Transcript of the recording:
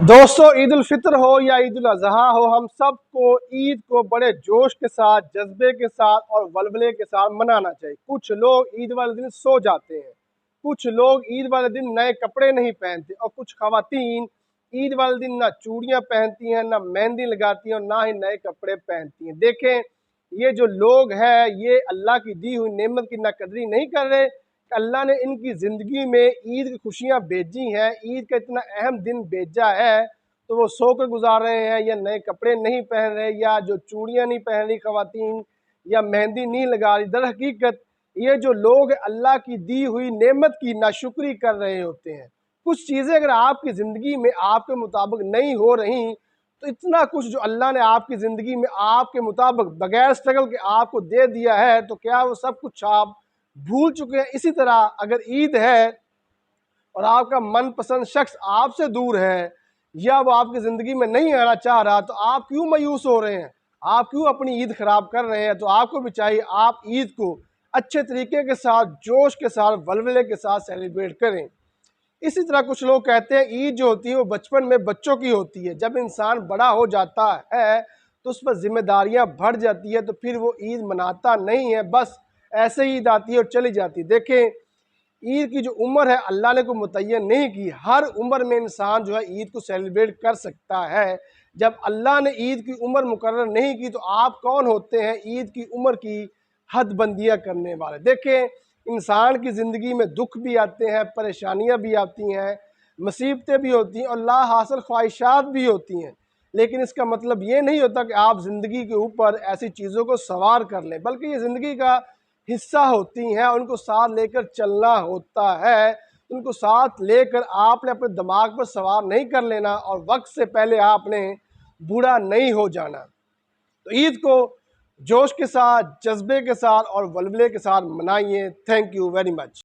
दोस्तों, ईद उल फितर हो या ईद उल अजहा हो, हम सबको ईद को बड़े जोश के साथ, जज्बे के साथ और वलवले के साथ मनाना चाहिए। कुछ लोग ईद वाले दिन सो जाते हैं, कुछ लोग ईद वाले दिन नए कपड़े नहीं पहनते और कुछ खवातीन ईद वाले दिन ना चूड़ियां पहनती हैं, ना मेहंदी लगाती हैं और ना ही नए कपड़े पहनती हैं। देखें, ये जो लोग हैं ये अल्लाह की दी हुई नेमत की नाकदरी नहीं कर रहे। अल्लाह ने इनकी ज़िंदगी में ईद की खुशियाँ भेजी हैं, ईद का इतना अहम दिन भेजा है, तो वो सोकर गुजार रहे हैं या नए कपड़े नहीं पहन रहे या जो चूड़ियाँ नहीं पहन रही ख़वातीन या मेहंदी नहीं लगा रही। दर हकीकत ये जो लोग अल्लाह की दी हुई नेमत की नाशुक्री कर रहे होते हैं। कुछ चीज़ें अगर आपकी ज़िंदगी में आपके मुताबिक नहीं हो रही, तो इतना कुछ जो अल्लाह ने आपकी ज़िंदगी में आपके मुताबिक बगैर स्ट्रगल के आपको दे दिया है, तो क्या वो सब कुछ आप भूल चुके हैं? इसी तरह अगर ईद है और आपका मनपसंद शख्स आपसे दूर है या वो आपकी ज़िंदगी में नहीं आना चाह रहा, तो आप क्यों मायूस हो रहे हैं? आप क्यों अपनी ईद ख़राब कर रहे हैं? तो आपको भी चाहिए आप ईद को अच्छे तरीके के साथ, जोश के साथ, वलवले के साथ सेलिब्रेट करें। इसी तरह कुछ लोग कहते हैं ईद जो होती है वो बचपन में बच्चों की होती है, जब इंसान बड़ा हो जाता है तो उस पर जिम्मेदारियां बढ़ जाती है, तो फिर वो ईद मनाता नहीं है, बस ऐसे ही ईद आती है और चली जाती है। देखें, ईद की जो उम्र है अल्लाह ने कोई मुतय्यन नहीं की, हर उम्र में इंसान जो है ईद को सेलिब्रेट कर सकता है। जब अल्लाह ने ईद की उम्र मुकर्रर नहीं की, तो आप कौन होते हैं ईद की उम्र की हदबंदियाँ करने वाले? देखें, इंसान की ज़िंदगी में दुख भी आते हैं, परेशानियां भी आती हैं, मुसीबतें भी होती हैं और ला हासिल ख्वाहिशात भी होती हैं, लेकिन इसका मतलब ये नहीं होता कि आप ज़िंदगी के ऊपर ऐसी चीज़ों को सवार कर लें, बल्कि ये ज़िंदगी का हिस्सा होती हैं, उनको साथ लेकर चलना होता है। उनको साथ लेकर आपने अपने दिमाग पर सवार नहीं कर लेना और वक्त से पहले आपने बूढ़ा नहीं हो जाना। तो ईद को जोश के साथ, जज्बे के साथ और वलवले के साथ मनाइए। Thank you very much.